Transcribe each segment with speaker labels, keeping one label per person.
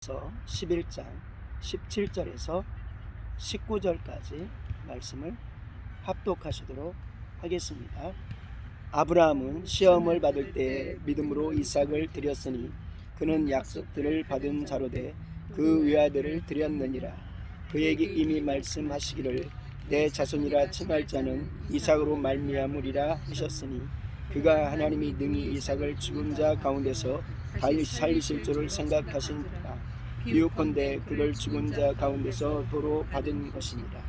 Speaker 1: 11장 17절에서 19절까지 말씀을 합독하시도록 하겠습니다. 아브라함은 시험을 받을 때 믿음으로 이삭을 드렸으니 그는 약속들을 받은 자로 돼 그 외아들을 드렸느니라. 그에게 이미 말씀하시기를 내 자손이라 칭할 자는 이삭으로 말미암으리라 하셨으니 그가 하나님이 능히 이삭을 죽은 자 가운데서 다시 살리실 줄을 생각하시니라. 비유컨대 그를 죽은 자 가운데서 도로 받은 것이니라.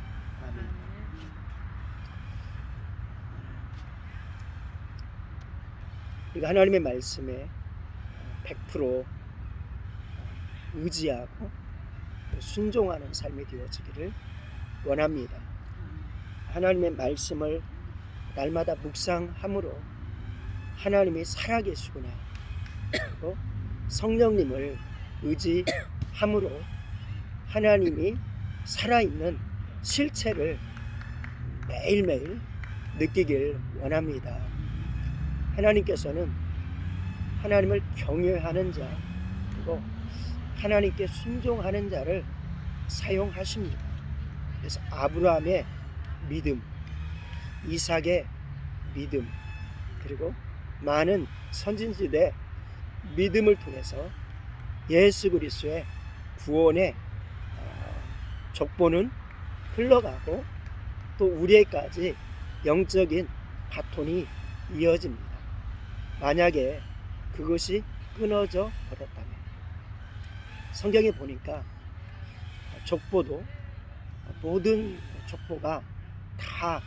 Speaker 1: 아멘. 우리가 하나님의 말씀에 100% 의지하고 순종하는 삶이 되어지기를 원합니다. 하나님의 말씀을 날마다 묵상함으로 하나님이 살아계시구나, 그리고 성령님을 의지함으로 하나님이 살아있는 실체를 매일매일 느끼길 원합니다. 하나님께서는 하나님을 경외하는 자, 그리고 하나님께 순종하는 자를 사용하십니다. 그래서 아브라함의 믿음, 이삭의 믿음, 그리고 많은 선진들의 믿음을 통해서 예수 그리스도의 구원의 족보는 흘러가고 또 우리에까지 영적인 바톤이 이어집니다. 만약에 그것이 끊어져 버렸다면, 성경에 보니까 족보도 모든 족보가 다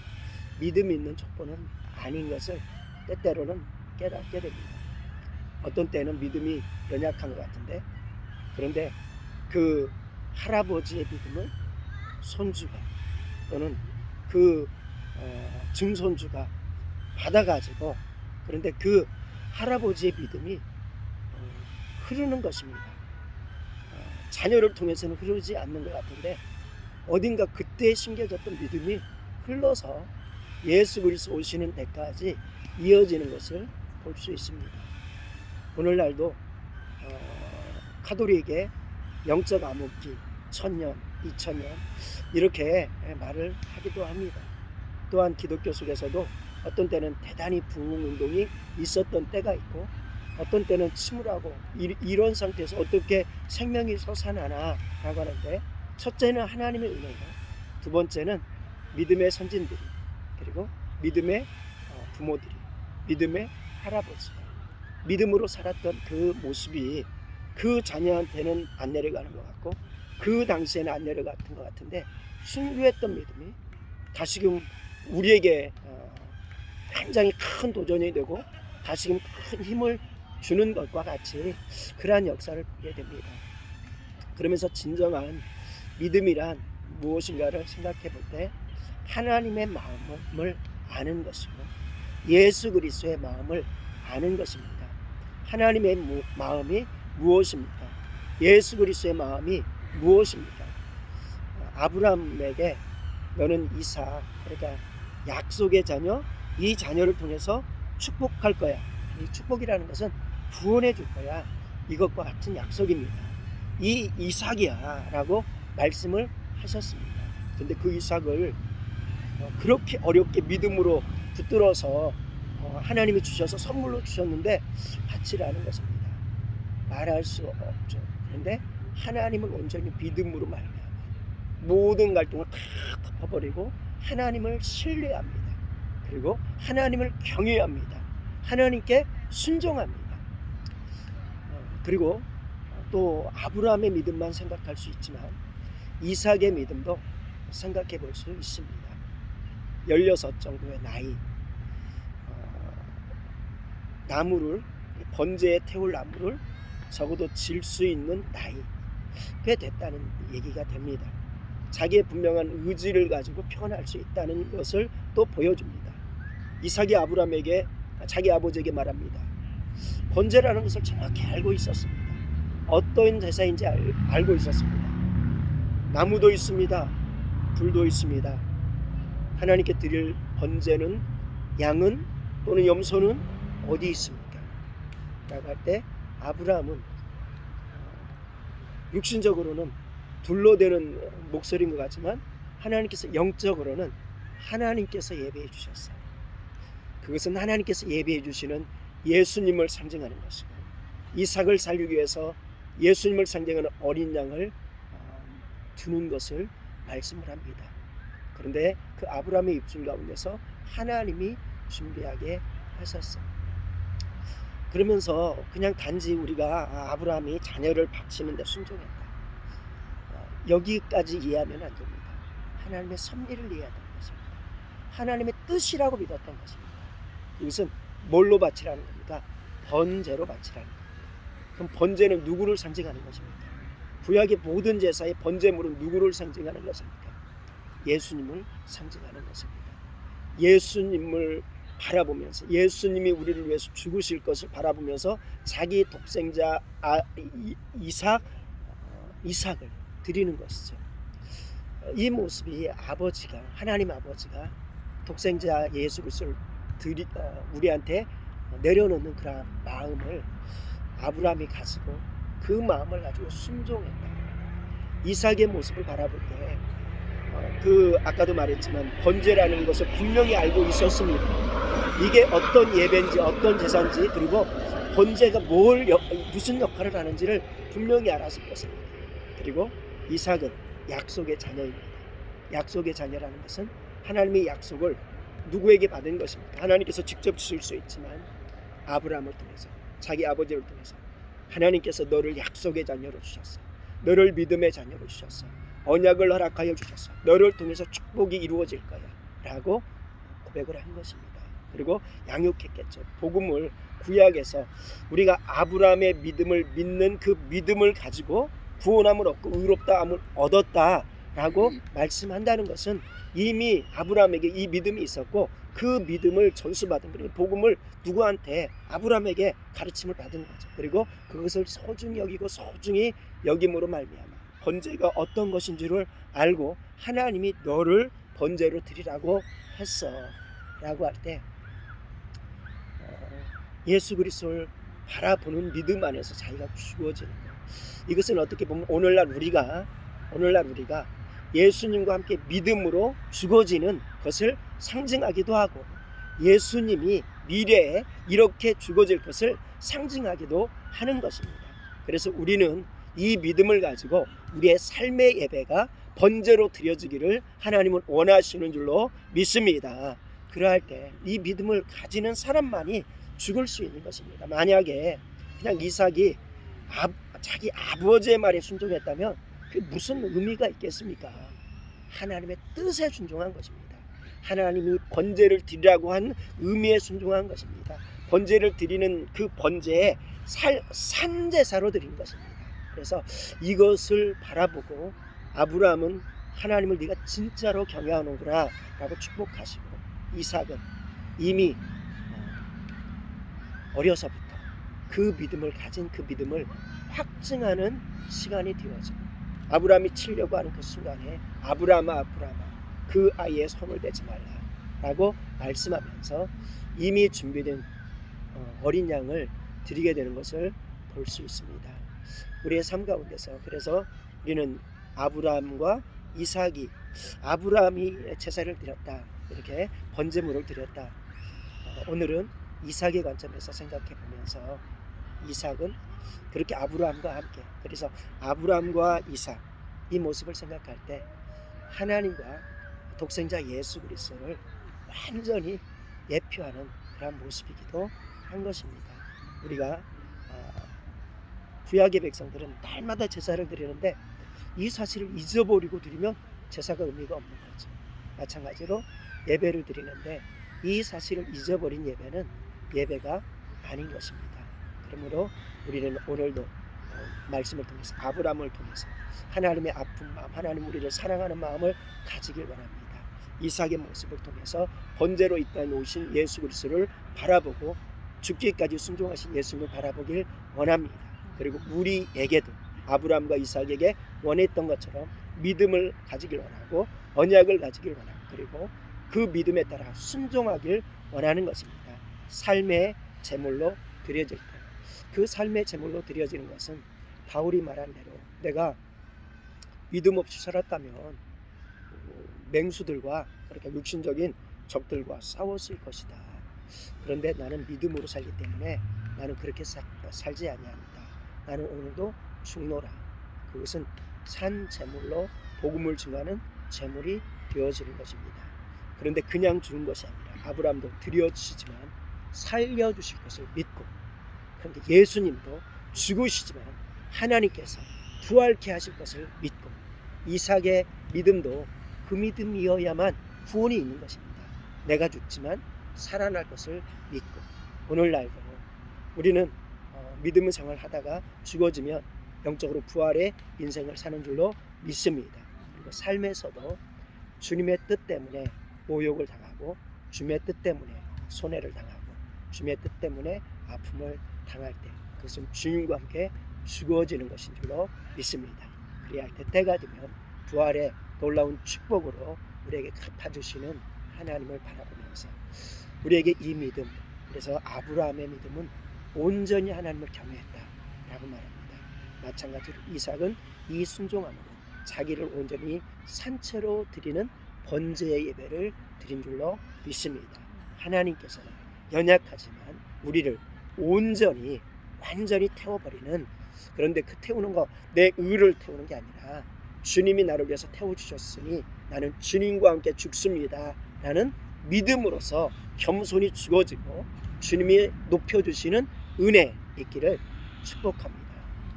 Speaker 1: 믿음 있는 족보는 아닌 것을 때때로는 깨닫게 됩니다. 어떤 때는 믿음이 연약한 것 같은데, 그런데 그 할아버지의 믿음을 손주가 또는 그 증손주가 받아가지고, 그런데 그 할아버지의 믿음이 흐르는 것입니다. 자녀를 통해서는 흐르지 않는 것 같은데 어딘가 그때 심겨졌던 믿음이 흘러서 예수 그리스도 오시는 데까지 이어지는 것을 볼 수 있습니다. 오늘날도 카톨릭의 영적 암흑기 1000년, 2000년 이렇게 말을 하기도 합니다. 또한 기독교 속에서도 어떤 때는 대단히 부흥운동이 있었던 때가 있고, 어떤 때는 침울하고 이런 상태에서 어떻게 생명이 솟아나나 라고 하는데, 첫째는 하나님의 은혜고, 두 번째는 믿음의 선진들이, 그리고 믿음의 부모들이, 믿음의 할아버지가 믿음으로 살았던 그 모습이 그 자녀한테는 안 내려가는 것 같고, 그 당시에는 안 내려갔던 것 같은데, 순교했던 믿음이 다시금 우리에게 굉장히 큰 도전이 되고 다시금 큰 힘을 주는 것과 같이 그러한 역사를 보게 됩니다. 그러면서 진정한 믿음이란 무엇인가를 생각해 볼 때 하나님의 마음을 아는 것이고 예수 그리스도의 마음을 아는 것입니다. 하나님의 마음이 무엇입니까? 예수 그리스도의 마음이 무엇입니까? 아브라함에게 너는 이삭, 그러니까 약속의 자녀, 이 자녀를 통해서 축복할 거야. 이 축복이라는 것은 구원해 줄 거야. 이것과 같은 약속입니다. 이 이삭이야 라고 말씀을 하셨습니다. 그런데 그 이삭을 그렇게 어렵게 믿음으로 붙들어서 하나님이 주셔서 선물로 주셨는데 받지라는 것입니다. 말할 수 없죠. 그런데 하나님을 온전히 믿음으로 말미암아 모든 갈등을 다 덮어버리고 하나님을 신뢰합니다. 그리고 하나님을 경외합니다. 하나님께 순종합니다. 그리고 또 아브라함의 믿음만 생각할 수 있지만 이삭의 믿음도 생각해 볼 수 있습니다. 16 정도의 나이, 나무를 번제에 태울 나무를 적어도 질 수 있는 나이, 꽤 됐다는 얘기가 됩니다. 자기의 분명한 의지를 가지고 표현할 수 있다는 것을 또 보여줍니다. 이삭이 아브라함에게 자기 아버지에게 말합니다. 번제라는 것을 정확히 알고 있었습니다. 어떤 제사인지 알고 있었습니다. 나무도 있습니다. 불도 있습니다. 하나님께 드릴 번제는, 양은 또는 염소는 어디 있습니까? 라고 할 때 아브라함은 육신적으로는 둘러대는 목소리인 것 같지만 하나님께서 영적으로는 하나님께서 예배해 주셨어요. 그것은 하나님께서 예배해 주시는 예수님을 상징하는 것이고, 이삭을 살리기 위해서 예수님을 상징하는 어린 양을 주는 것을 말씀을 합니다. 그런데 그 아브라함의 입술 가운데서 하나님이 준비하게 하셨어요. 그러면서 그냥 단지 우리가 아브라함이 자녀를 바치는 데 순종했다, 여기까지 이해하면 안 됩니다. 하나님의 섭리를 이해해야 되는 것입니다. 하나님의 뜻이라고 믿었던 것입니다. 그것은 뭘로 바치라는 겁니까? 번제로 바치라는 겁니다. 그럼 번제는 누구를 상징하는 것입니까? 구약의 모든 제사의 번제물은 누구를 상징하는 것입니까? 예수님을 상징하는 것입니다. 예수님을 바라보면서, 예수님이 우리를 위해서 죽으실 것을 바라보면서 자기 독생자 이삭을 드리는 것이죠. 이 모습이 아버지가, 하나님 아버지가 독생자 예수 그리스도를 우리한테 내려놓는 그런 마음을 아브라함이 가지고 그 마음을 가지고 순종했다. 이삭의 모습을 바라볼 때 아까도 말했지만 번제라는 것을 분명히 알고 있었습니다. 이게 어떤 예배인지 어떤 제사인지, 그리고 번제가 무슨 역할을 하는지를 분명히 알았을 것입니다. 그리고 이삭은 약속의 자녀입니다. 약속의 자녀라는 것은 하나님의 약속을 누구에게 받은 것입니까? 하나님께서 직접 주실 수 있지만 아브라함을 통해서, 자기 아버지를 통해서 하나님께서 너를 약속의 자녀로 주셨어. 너를 믿음의 자녀로 주셨어. 언약을 허락하여 주셨어. 너를 통해서 축복이 이루어질 거야 라고 고백을 한 것입니다. 그리고 양육했겠죠. 복음을 구약에서 우리가 아브라함의 믿음을 믿는 그 믿음을 가지고 구원함을 얻고 의롭다함을 얻었다라고 말씀한다는 것은 이미 아브라함에게 이 믿음이 있었고 그 믿음을 전수받은, 그리고 복음을 누구한테? 아브라함에게 가르침을 받은 거죠. 그리고 그것을 소중히 여기고 소중히 여김으로 말미암아 번제가 어떤 것인지를 알고 하나님이 너를 번제로 드리라고 했어 라고 할 때 예수 그리스도를 바라보는 믿음 안에서 자기가 죽어지는 거예요. 이것은 어떻게 보면 오늘날 우리가 예수님과 함께 믿음으로 죽어지는 것을 상징하기도 하고, 예수님이 미래에 이렇게 죽어질 것을 상징하기도 하는 것입니다. 그래서 우리는 이 믿음을 가지고 우리의 삶의 예배가 번제로 드려지기를 하나님은 원하시는 줄로 믿습니다. 그러할 때 이 믿음을 가지는 사람만이 죽을 수 있는 것입니다. 만약에 그냥 이삭이 자기 아버지의 말에 순종했다면 그게 무슨 의미가 있겠습니까? 하나님의 뜻에 순종한 것입니다. 하나님이 번제를 드리라고 한 의미에 순종한 것입니다. 번제를 드리는 그 번제에 산제사로 드린 것입니다. 그래서 이것을 바라보고 아브라함은 하나님을 네가 진짜로 경외하는구나 라고 축복하시고, 이삭은 이미 어려서부터 그 믿음을 가진 그 믿음을 확증하는 시간이 되어지고, 아브라함이 치려고 하는 그 순간에 아브라함아 그 아이의 손을 대지 말라 라고 말씀하면서 이미 준비된 어린 양을 드리게 되는 것을 볼 수 있습니다. 우리의 삶 가운데서 그래서 우리는 아브라함과 이삭이, 아브라함이 제사를 드렸다, 이렇게 번제물을 드렸다, 오늘은 이삭의 관점에서 생각해 보면서 이삭은 그렇게 아브라함과 함께, 그래서 아브라함과 이삭 이 모습을 생각할 때 하나님과 독생자 예수 그리스도를 완전히 예표하는 그런 모습이기도 한 것입니다. 우리가 구약의 백성들은 날마다 제사를 드리는데 이 사실을 잊어버리고 드리면 제사가 의미가 없는 거죠. 마찬가지로 예배를 드리는데 이 사실을 잊어버린 예배는 예배가 아닌 것입니다. 그러므로 우리는 오늘도 말씀을 통해서, 아브라함을 통해서 하나님의 아픈 마음, 하나님 우리를 사랑하는 마음을 가지길 원합니다. 이삭의 모습을 통해서 번제로 이 땅에 오신 예수 그리스도를 바라보고 죽기까지 순종하신 예수님을 바라보길 원합니다. 그리고 우리에게도 아브라함과 이삭에게 원했던 것처럼 믿음을 가지길 원하고 언약을 가지길 원하고, 그리고 그 믿음에 따라 순종하길 원하는 것입니다. 삶의 제물로 드려질 때, 그 삶의 제물로 드려지는 것은 바울이 말한 대로 내가 믿음 없이 살았다면 맹수들과 그렇게 육신적인 적들과 싸웠을 것이다. 그런데 나는 믿음으로 살기 때문에 나는 그렇게 살지 아니합니다. 나는 오늘도 죽노라. 그것은 산 제물로 복음을 증하는 제물이 되어지는 것입니다. 그런데 그냥 죽은 것이 아니라 아브라함도 드려지지만 살려주실 것을 믿고, 그런데 예수님도 죽으시지만 하나님께서 부활케 하실 것을 믿고, 이삭의 믿음도 그 믿음이어야만 구원이 있는 것입니다. 내가 죽지만 살아날 것을 믿고, 오늘날도 우리는 믿음의 생활을 하다가 죽어지면 영적으로 부활의 인생을 사는 줄로 믿습니다. 그리고 삶에서도 주님의 뜻 때문에 모욕을 당하고, 주님의 뜻 때문에 손해를 당하고, 주님의 뜻 때문에 아픔을 당할 때 그것은 주님과 함께 죽어지는 것인 줄로 믿습니다. 그래야 할 때 때가 되면 부활의 놀라운 축복으로 우리에게 갚아주시는 하나님을 바라보면서 우리에게 이 믿음, 그래서 아브라함의 믿음은 온전히 하나님을 경외했다라고 말합니다. 마찬가지로 이삭은 이 순종함으로 자기를 온전히 산채로 드리는 번제의 예배를 드린 줄로 믿습니다. 하나님께서는 연약하지만 우리를 온전히 완전히 태워버리는, 그런데 그 태우는 거 내 의를 태우는 게 아니라 주님이 나를 위해서 태워주셨으니 나는 주님과 함께 죽습니다 라는 믿음으로서 겸손히 죽어지고 주님이 높여주시는 은혜 있기를 축복합니다.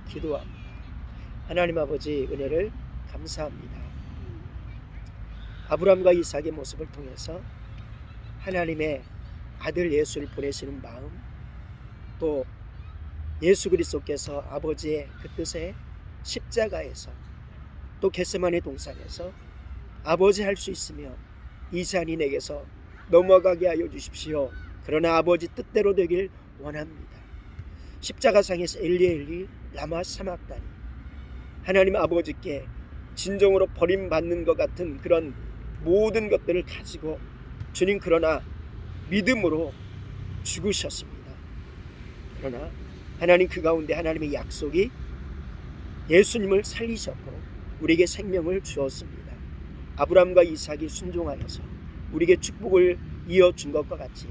Speaker 1: 기도합니다. 하나님 아버지, 은혜를 감사합니다. 아브라함과 이삭의 모습을 통해서 하나님의 아들 예수를 보내시는 마음, 또 예수 그리스도께서 아버지의 그 뜻에 십자가에서, 또 겟세마네 동산에서 아버지 할 수 있으면 이 잔이 내게서 넘어가게 하여 주십시오. 그러나 아버지 뜻대로 되길 원합니다. 십자가상에서 엘리 엘리 라마 사막다니, 하나님 아버지께 진정으로 버림받는 것 같은 그런 모든 것들을 가지고 주님, 그러나 믿음으로 죽으셨습니다. 그러나 하나님 그 가운데 하나님의 약속이 예수님을 살리셨고 우리에게 생명을 주었습니다. 아브라함과 이삭이 순종하여서 우리에게 축복을 이어준 것과 같이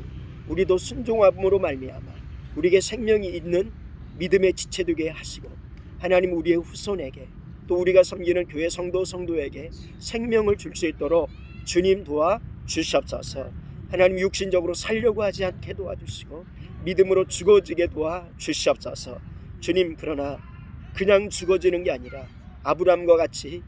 Speaker 1: 우리도 순종함으로 말미암아 우리에게 생명이 있는 믿음의 지체 되게 하시고, 하나님 우리의 후손에게, 또 우리가 섬기는 교회 성도에게 생명을 줄 수 있도록 주님 도와 주시옵소서. 하나님 육신적으로 살려고 하지 않게 도와주시고 믿음으로 죽어지게 도와 주시옵소서. 주님, 그러나 그냥 죽어지는 게 아니라 아브라함과 같이,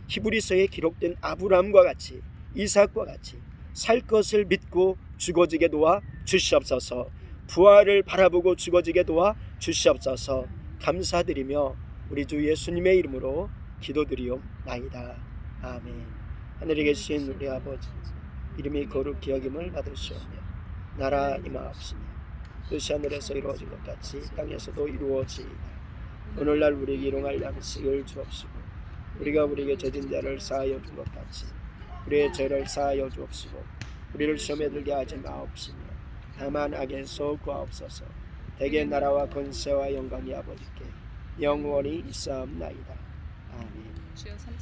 Speaker 1: 히브리서에 기록된 아브라함과 같이, 이삭과 같이 살 것을 믿고 죽어지게 도와 주시옵소서. 부활을 바라보고 죽어지게 도와 주시옵소서. 감사드리며 우리 주 예수님의 이름으로 기도드리옵나이다. 아멘. 하늘에 계신 우리 아버지, 이름이 거룩히 여김을 받으시오며 나라 임하옵시며 뜻이 하늘에서 이루어진 것 같이 땅에서도 이루어지이다. 오늘날 우리에게 일용할 양식을 주옵시고 우리가 우리에게 져진 자를 사하여 준 것 같이 우리의 죄를 사하여 주옵시고 우리를 시험에 들게 하지 마옵시며 다만 악에서 구하옵소서. 대개 나라와 권세와 영광이 아버지께 영원히 있사옵나이다. 아멘.